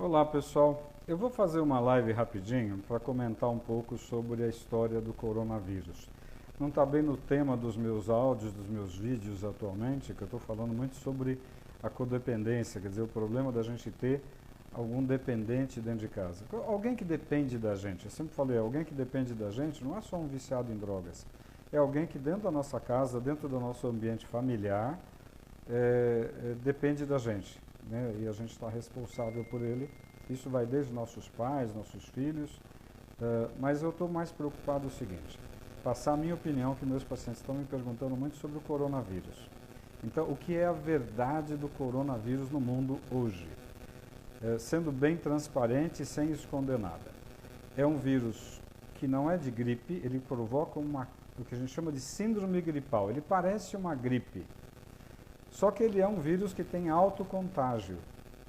Olá pessoal, eu vou fazer uma live rapidinho para comentar um pouco sobre a história do coronavírus. Não está bem no tema dos meus áudios, dos meus vídeos atualmente, que eu estou falando muito sobre a codependência, quer dizer, o problema da gente ter algum dependente dentro de casa. Alguém que depende da gente, eu sempre falei, alguém que depende da gente não é só um viciado em drogas, é alguém que dentro da nossa casa, dentro do nosso ambiente familiar, depende da gente. Né? E a gente está responsável por ele. Isso vai desde nossos pais, nossos filhos, mas eu estou mais preocupado o seguinte, passar a minha opinião, que meus pacientes estão me perguntando muito sobre o coronavírus. Então, o que é a verdade do coronavírus no mundo hoje? Sendo bem transparente e sem esconder nada. É um vírus que não é de gripe, ele provoca o que a gente chama de síndrome gripal. Ele parece uma gripe. Só que ele é um vírus que tem alto contágio.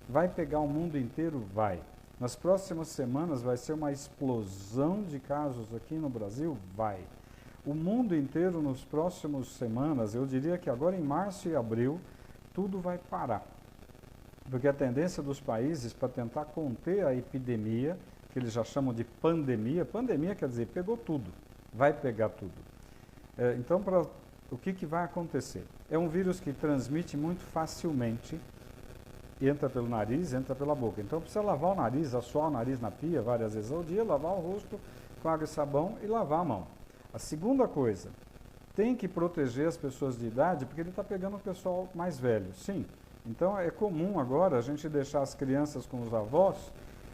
Vai pegar o mundo inteiro? Vai. Nas próximas semanas vai ser uma explosão de casos aqui no Brasil? Vai. O mundo inteiro nas próximas semanas, eu diria que agora em março e abril, tudo vai parar. Porque a tendência dos países para tentar conter a epidemia, que eles já chamam de pandemia quer dizer, pegou tudo, vai pegar tudo. Então, o que vai acontecer? É um vírus que transmite muito facilmente, entra pelo nariz, entra pela boca. Então precisa lavar o nariz, assoar o nariz na pia várias vezes ao dia, lavar o rosto com água e sabão e lavar a mão. A segunda coisa, tem que proteger as pessoas de idade, porque ele está pegando o pessoal mais velho, sim. Então é comum agora a gente deixar as crianças com os avós,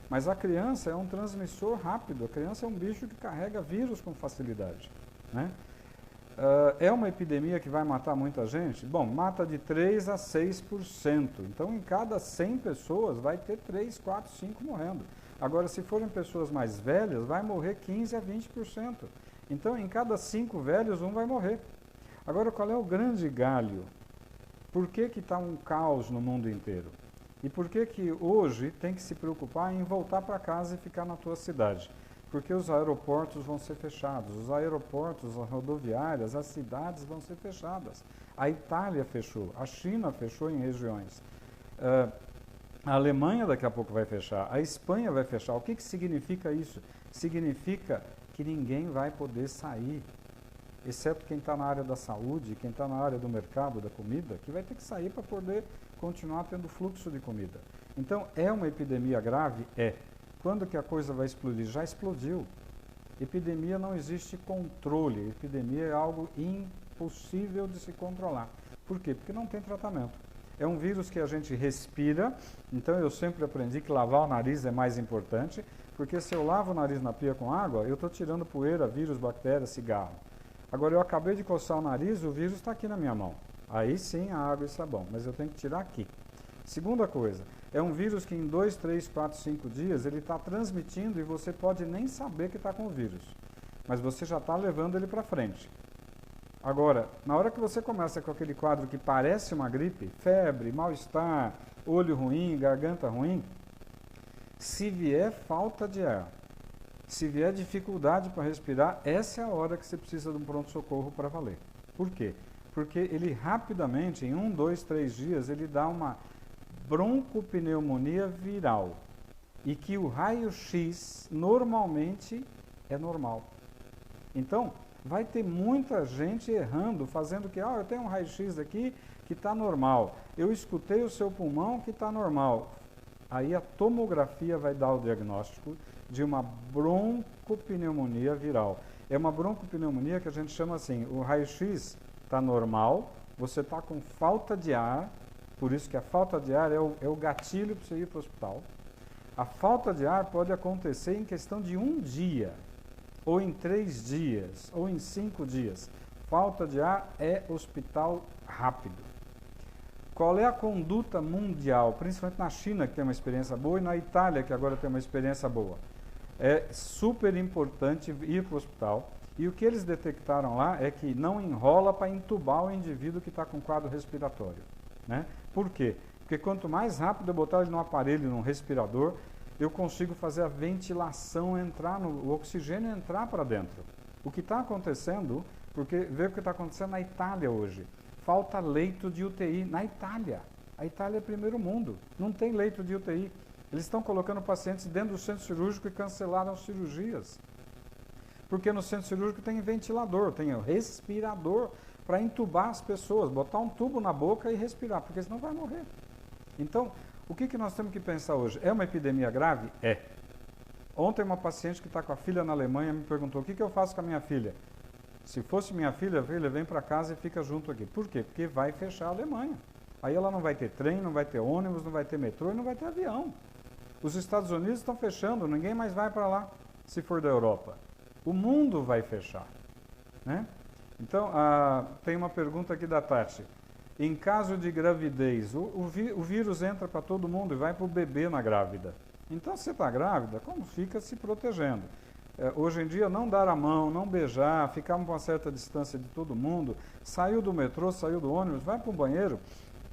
mas a criança é um transmissor rápido, a criança é um bicho que carrega vírus com facilidade, né? É uma epidemia que vai matar muita gente? Bom, mata de 3 a 6%. Então, em cada 100 pessoas, vai ter 3, 4, 5 morrendo. Agora, se forem pessoas mais velhas, vai morrer 15 a 20%. Então, em cada 5 velhos, um vai morrer. Agora, qual é o grande galho? Por que está um caos no mundo inteiro? E por que hoje tem que se preocupar em voltar para casa e ficar na tua cidade? Porque os aeroportos vão ser fechados, os aeroportos, as rodoviárias, as cidades vão ser fechadas. A Itália fechou, a China fechou em regiões. A Alemanha daqui a pouco vai fechar, a Espanha vai fechar. O que significa isso? Significa que ninguém vai poder sair, exceto quem está na área da saúde, quem está na área do mercado, da comida, que vai ter que sair para poder continuar tendo fluxo de comida. Então, é uma epidemia grave? É. Quando que a coisa vai explodir? Já explodiu. Epidemia não existe controle. Epidemia é algo impossível de se controlar. Por quê? Porque não tem tratamento. É um vírus que a gente respira, então eu sempre aprendi que lavar o nariz é mais importante, porque se eu lavo o nariz na pia com água, eu estou tirando poeira, vírus, bactérias, cigarro. Agora eu acabei de coçar o nariz, o vírus está aqui na minha mão. Aí sim a água e sabão, mas eu tenho que tirar aqui. Segunda coisa, é um vírus que em 2, 3, 4, 5 dias ele está transmitindo e você pode nem saber que está com o vírus, mas você já está levando ele para frente. Agora, na hora que você começa com aquele quadro que parece uma gripe, febre, mal-estar, olho ruim, garganta ruim, se vier falta de ar, se vier dificuldade para respirar, essa é a hora que você precisa de um pronto-socorro para valer. Por quê? Porque ele rapidamente, em 1, 2, 3 dias, ele dá uma broncopneumonia viral e que o raio-x normalmente é normal. Então, vai ter muita gente errando, fazendo que, eu tenho um raio-x aqui que está normal, eu escutei o seu pulmão que está normal. Aí a tomografia vai dar o diagnóstico de uma broncopneumonia viral. É uma broncopneumonia que a gente chama assim, o raio-x está normal, você está com falta de ar, por isso que a falta de ar é o gatilho para você ir para o hospital. A falta de ar pode acontecer em questão de 1 dia, ou em 3 dias, ou em 5 dias. Falta de ar é hospital rápido. Qual é a conduta mundial, principalmente na China, que tem uma experiência boa, e na Itália, que agora tem uma experiência boa? É super importante ir para o hospital. E o que eles detectaram lá é que não enrola para entubar o indivíduo que está com quadro respiratório. Né? Por quê? Porque quanto mais rápido eu botar ele num aparelho, num respirador, eu consigo fazer a ventilação entrar, o oxigênio entrar para dentro. O que está acontecendo, porque vê o que está acontecendo na Itália hoje. Falta leito de UTI na Itália. A Itália é primeiro mundo, não tem leito de UTI. Eles estão colocando pacientes dentro do centro cirúrgico e cancelaram cirurgias. Porque no centro cirúrgico tem ventilador, tem o respirador para entubar as pessoas, botar um tubo na boca e respirar, porque senão vai morrer. Então, o que nós temos que pensar hoje? É uma epidemia grave? É. Ontem uma paciente que está com a filha na Alemanha me perguntou, o que eu faço com a minha filha? Se fosse minha filha, vem para casa e fica junto aqui. Por quê? Porque vai fechar a Alemanha. Aí ela não vai ter trem, não vai ter ônibus, não vai ter metrô e não vai ter avião. Os Estados Unidos estão fechando, ninguém mais vai para lá, se for da Europa. O mundo vai fechar, né? Então, tem uma pergunta aqui da Tati. Em caso de gravidez, o vírus entra para todo mundo e vai para o bebê na grávida. Então, se você está grávida, como fica se protegendo? Hoje em dia, não dar a mão, não beijar, ficar a uma certa distância de todo mundo, saiu do metrô, saiu do ônibus, vai para o banheiro,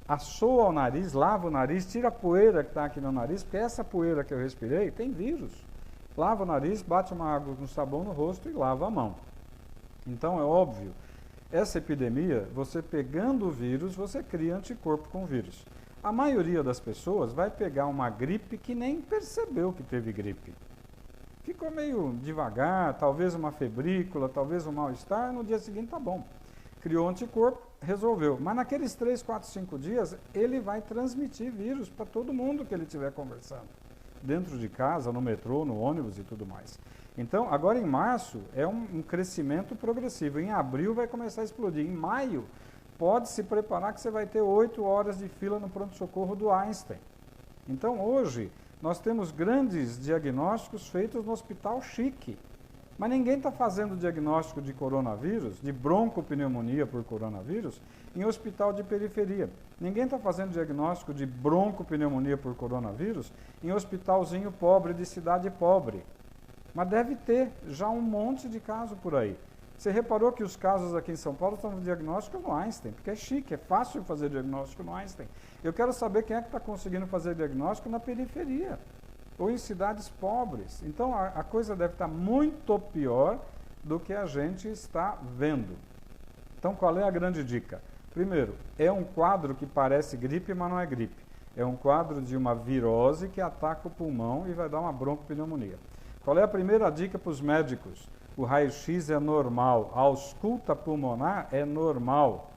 assoa o nariz, lava o nariz, tira a poeira que está aqui no nariz, porque essa poeira que eu respirei tem vírus. Lava o nariz, bate uma água com sabão no rosto e lava a mão. Então, é óbvio, essa epidemia, você pegando o vírus, você cria anticorpo com o vírus. A maioria das pessoas vai pegar uma gripe que nem percebeu que teve gripe. Ficou meio devagar, talvez uma febrícula, talvez um mal-estar, no dia seguinte tá bom. Criou anticorpo, resolveu. Mas naqueles 3, 4, 5 dias, ele vai transmitir vírus para todo mundo que ele estiver conversando. Dentro de casa, no metrô, no ônibus e tudo mais. Então, agora em março, é um crescimento progressivo. Em abril vai começar a explodir. Em maio, pode se preparar que você vai ter 8 horas de fila no pronto-socorro do Einstein. Então, hoje, nós temos grandes diagnósticos feitos no hospital chique. Mas ninguém está fazendo diagnóstico de coronavírus, de broncopneumonia por coronavírus, em hospital de periferia. Ninguém está fazendo diagnóstico de broncopneumonia por coronavírus em hospitalzinho pobre, de cidade pobre. Mas deve ter já um monte de casos por aí. Você reparou que os casos aqui em São Paulo estão no diagnóstico no Einstein, porque é chique, é fácil fazer diagnóstico no Einstein. Eu quero saber quem é que está conseguindo fazer diagnóstico na periferia, ou em cidades pobres. Então, a coisa deve estar muito pior do que a gente está vendo. Então, qual é a grande dica? Primeiro, é um quadro que parece gripe, mas não é gripe. É um quadro de uma virose que ataca o pulmão e vai dar uma broncopneumonia. Qual é a primeira dica para os médicos? O raio-x é normal, a ausculta pulmonar é normal,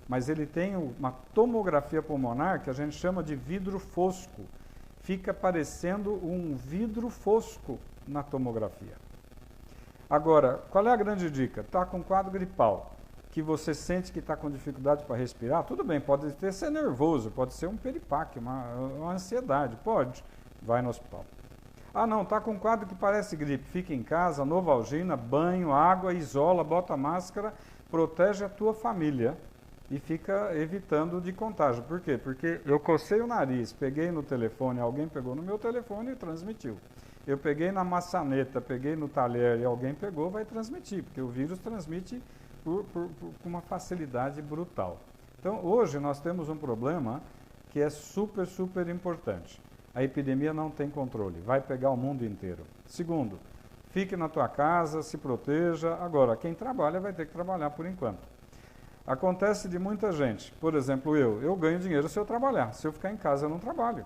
mas ele tem uma tomografia pulmonar que a gente chama de vidro fosco. Fica parecendo um vidro fosco na tomografia. Agora, qual é a grande dica? Está com quadro gripal, que você sente que está com dificuldade para respirar, tudo bem, pode ser nervoso, pode ser um piripaque, uma ansiedade, pode, vai no hospital. Ah não, está com um quadro que parece gripe, fica em casa, Novalgina, banho, água, isola, bota máscara, protege a tua família e fica evitando de contágio. Por quê? Porque eu cocei o nariz, peguei no telefone, alguém pegou no meu telefone e transmitiu. Eu peguei na maçaneta, peguei no talher e alguém pegou, vai transmitir, porque o vírus transmite com uma facilidade brutal. Então, hoje nós temos um problema que é super, super importante. A epidemia não tem controle, vai pegar o mundo inteiro. Segundo, fique na tua casa, se proteja. Agora, quem trabalha vai ter que trabalhar por enquanto. Acontece de muita gente, por exemplo, eu ganho dinheiro se eu trabalhar. Se eu ficar em casa, eu não trabalho.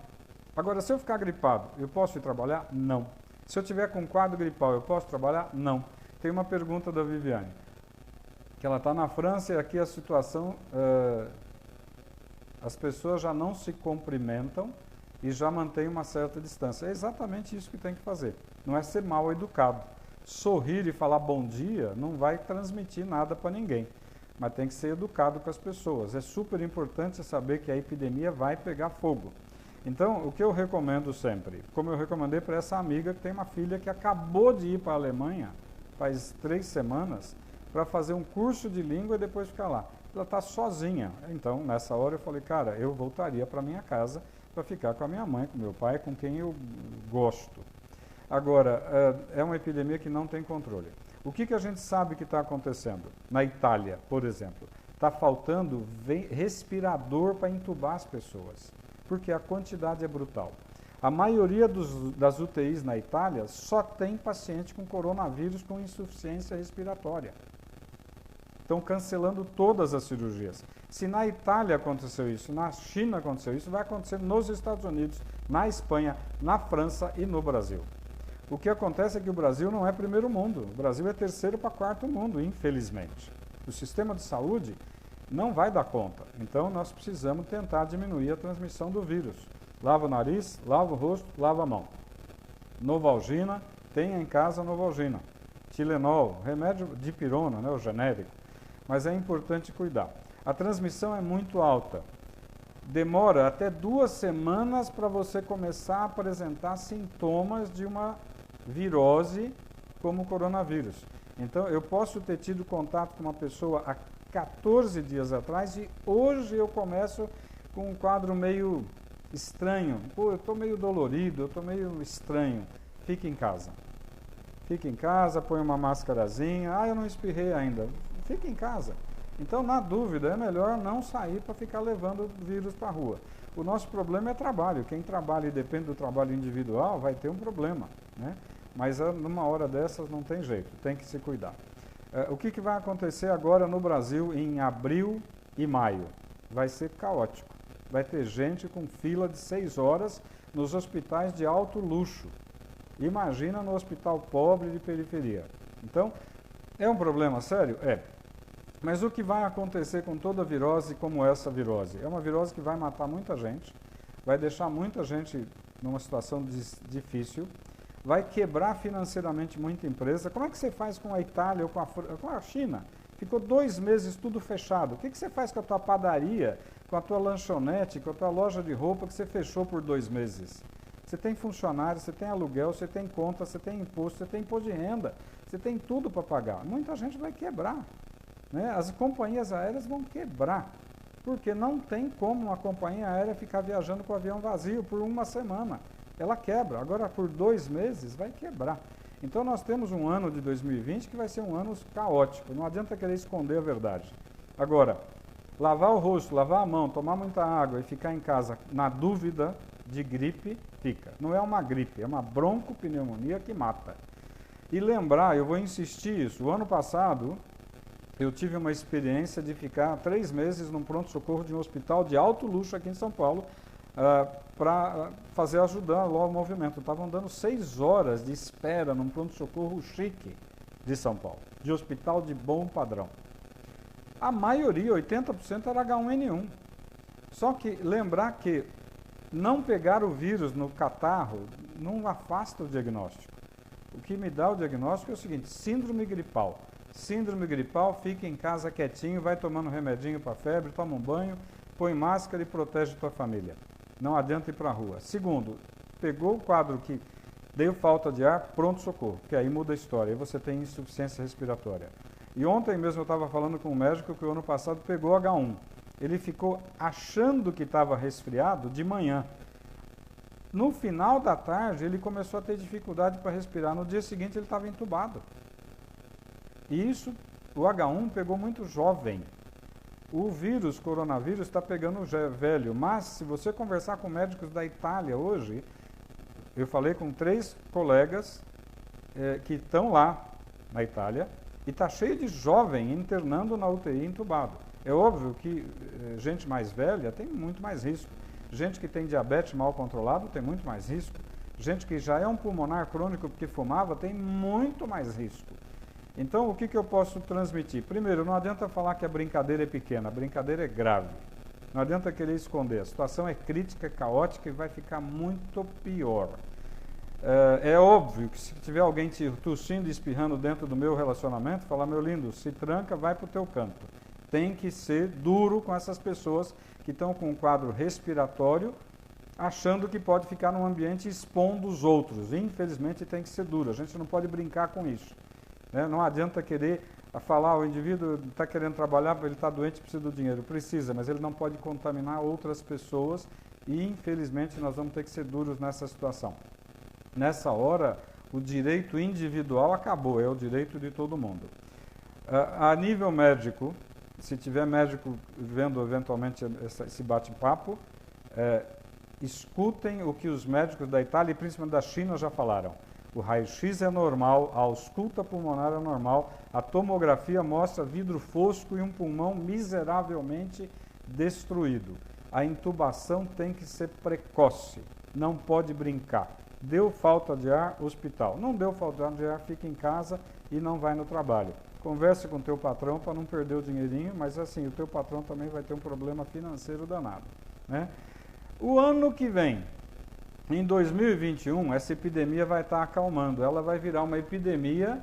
Agora, se eu ficar gripado, eu posso ir trabalhar? Não. Se eu tiver com quadro gripal, eu posso trabalhar? Não. Tem uma pergunta da Viviane, que ela está na França e aqui a situação, as pessoas já não se cumprimentam e já mantém uma certa distância. É exatamente isso que tem que fazer. Não é ser mal educado. Sorrir e falar bom dia não vai transmitir nada para ninguém. Mas tem que ser educado com as pessoas. É super importante saber que a epidemia vai pegar fogo. Então, o que eu recomendo sempre, como eu recomendei para essa amiga que tem uma filha que acabou de ir para a Alemanha, faz 3 semanas, para fazer um curso de língua e depois ficar lá. Ela está sozinha. Então, nessa hora eu falei, cara, eu voltaria para minha casa para ficar com a minha mãe, com meu pai, com quem eu gosto. Agora, é uma epidemia que não tem controle. O que a gente sabe que está acontecendo? Na Itália, por exemplo, está faltando respirador para entubar as pessoas, porque a quantidade é brutal. A maioria das UTIs na Itália só tem paciente com coronavírus com insuficiência respiratória. Estão cancelando todas as cirurgias. Se na Itália aconteceu isso, na China aconteceu isso, vai acontecer nos Estados Unidos, na Espanha, na França e no Brasil. O que acontece é que o Brasil não é primeiro mundo, o Brasil é terceiro para quarto mundo, infelizmente. O sistema de saúde não vai dar conta, então nós precisamos tentar diminuir a transmissão do vírus. Lava o nariz, lava o rosto, lava a mão. Novalgina, tenha em casa Novalgina. Tilenol, remédio de pirona, né, o genérico, mas é importante cuidar. A transmissão é muito alta. Demora até 2 semanas para você começar a apresentar sintomas de uma virose como o coronavírus. Então, eu posso ter tido contato com uma pessoa há 14 dias atrás e hoje eu começo com um quadro meio estranho. Pô, eu estou meio dolorido, eu estou meio estranho. Fique em casa. Fique em casa, põe uma máscarazinha. Ah, eu não espirrei ainda. Fique em casa. Então, na dúvida, é melhor não sair para ficar levando o vírus para a rua. O nosso problema é trabalho. Quem trabalha e depende do trabalho individual vai ter um problema, né? Mas numa hora dessas não tem jeito, tem que se cuidar. O que vai acontecer agora no Brasil em abril e maio? Vai ser caótico. Vai ter gente com fila de 6 horas nos hospitais de alto luxo. Imagina no hospital pobre de periferia. Então, é um problema sério? É. Mas o que vai acontecer com toda virose como essa virose? É uma virose que vai matar muita gente, vai deixar muita gente numa situação difícil, vai quebrar financeiramente muita empresa. Como é que você faz com a Itália ou com a China? Ficou 2 meses tudo fechado. O que você faz com a tua padaria, com a tua lanchonete, com a tua loja de roupa que você fechou por 2 meses? Você tem funcionário, você tem aluguel, você tem conta, você tem imposto, você tem imposto de renda, você tem tudo para pagar. Muita gente vai quebrar, né? As companhias aéreas vão quebrar, porque não tem como uma companhia aérea ficar viajando com o avião vazio por 1 semana. Ela quebra. Agora, por 2 meses, vai quebrar. Então, nós temos um ano de 2020 que vai ser um ano caótico. Não adianta querer esconder a verdade. Agora, lavar o rosto, lavar a mão, tomar muita água e ficar em casa na dúvida de gripe, fica. Não é uma gripe, é uma broncopneumonia que mata. E lembrar, eu vou insistir isso, o ano passado eu tive uma experiência de ficar 3 meses num pronto-socorro de um hospital de alto luxo aqui em São Paulo, para ajudar lá o movimento. Estavam dando 6 horas de espera num pronto-socorro chique de São Paulo, de hospital de bom padrão. A maioria, 80%, era H1N1. Só que lembrar que não pegar o vírus no catarro não afasta o diagnóstico. O que me dá o diagnóstico é o seguinte: síndrome gripal. Síndrome gripal, fica em casa quietinho, vai tomando remedinho para febre, toma um banho, põe máscara e protege tua família. Não adianta ir para a rua. Segundo, pegou o quadro que deu falta de ar, pronto-socorro, que aí muda a história, aí você tem insuficiência respiratória. E ontem mesmo eu estava falando com um médico que o ano passado pegou H1. Ele ficou achando que estava resfriado de manhã. No final da tarde, ele começou a ter dificuldade para respirar. No dia seguinte, ele estava entubado. E isso, o H1 pegou muito jovem. O vírus, coronavírus, está pegando velho. Mas, se você conversar com médicos da Itália hoje, eu falei com 3 colegas que estão lá na Itália, e está cheio de jovem internando na UTI entubado. É óbvio que gente mais velha tem muito mais risco. Gente que tem diabetes mal controlado tem muito mais risco. Gente que já é um pulmonar crônico porque fumava tem muito mais risco. Então, o que eu posso transmitir? Primeiro, não adianta falar que a brincadeira é pequena, a brincadeira é grave. Não adianta querer esconder. A situação é crítica, é caótica e vai ficar muito pior. É óbvio que se tiver alguém te tossindo e espirrando dentro do meu relacionamento, falar: meu lindo, se tranca, vai para o teu canto. Tem que ser duro com essas pessoas que estão com um quadro respiratório, achando que pode ficar num ambiente expondo os outros. Infelizmente tem que ser duro, a gente não pode brincar com isso. Não adianta querer falar: o indivíduo está querendo trabalhar, ele está doente, precisa do dinheiro. Precisa, mas ele não pode contaminar outras pessoas e, infelizmente, nós vamos ter que ser duros nessa situação. Nessa hora, o direito individual acabou, é o direito de todo mundo. A nível médico, se tiver médico vendo eventualmente esse bate-papo, escutem o que os médicos da Itália e principalmente da China já falaram. O raio-x é normal, a ausculta pulmonar é normal, a tomografia mostra vidro fosco e um pulmão miseravelmente destruído. A intubação tem que ser precoce, não pode brincar. Deu falta de ar, hospital. Não deu falta de ar, fica em casa e não vai no trabalho. Converse com o teu patrão para não perder o dinheirinho, mas assim, o teu patrão também vai ter um problema financeiro danado, né? O ano que vem, em 2021, essa epidemia vai estar acalmando. Ela vai virar uma epidemia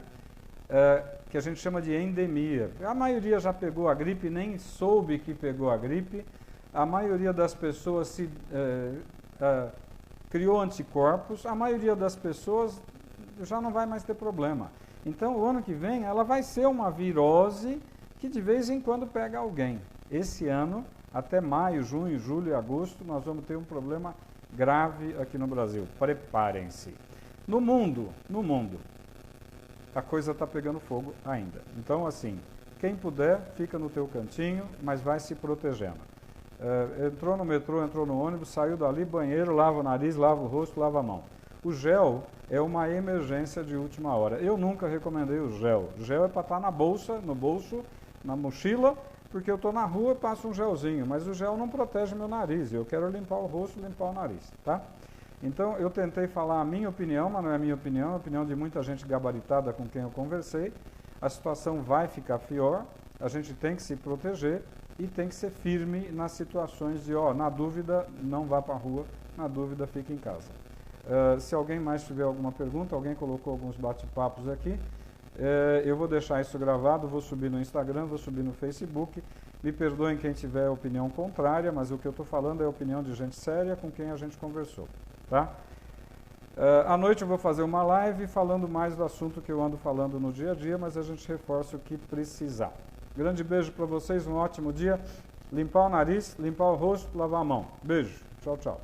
que a gente chama de endemia. A maioria já pegou a gripe, nem soube que pegou a gripe. A maioria das pessoas criou anticorpos. A maioria das pessoas já não vai mais ter problema. Então, o ano que vem, ela vai ser uma virose que de vez em quando pega alguém. Esse ano, até maio, junho, julho e agosto, nós vamos ter um problema grave aqui no Brasil. Preparem-se. No mundo, a coisa está pegando fogo ainda. Então, assim, quem puder, fica no teu cantinho, mas vai se protegendo. Entrou no metrô, entrou no ônibus, saiu dali, banheiro, lava o nariz, lava o rosto, lava a mão. O gel é uma emergência de última hora. Eu nunca recomendei o gel. O gel é para estar na bolsa, no bolso, na mochila, porque eu estou na rua e passo um gelzinho, mas o gel não protege meu nariz. Eu quero limpar o rosto, limpar o nariz, tá? Então, eu tentei falar a minha opinião, mas não é a minha opinião, é a opinião de muita gente gabaritada com quem eu conversei. A situação vai ficar pior, a gente tem que se proteger e tem que ser firme nas situações de, na dúvida, não vá para a rua, na dúvida, fique em casa. Se alguém mais tiver alguma pergunta, alguém colocou alguns bate-papos aqui, eu vou deixar isso gravado, vou subir no Instagram, vou subir no Facebook. Me perdoem quem tiver opinião contrária, mas o que eu estou falando é a opinião de gente séria com quem a gente conversou, tá? À noite eu vou fazer uma live falando mais do assunto que eu ando falando no dia a dia, mas a gente reforça o que precisar. Grande beijo para vocês, um ótimo dia. Limpar o nariz, limpar o rosto, lavar a mão. Beijo. Tchau, tchau.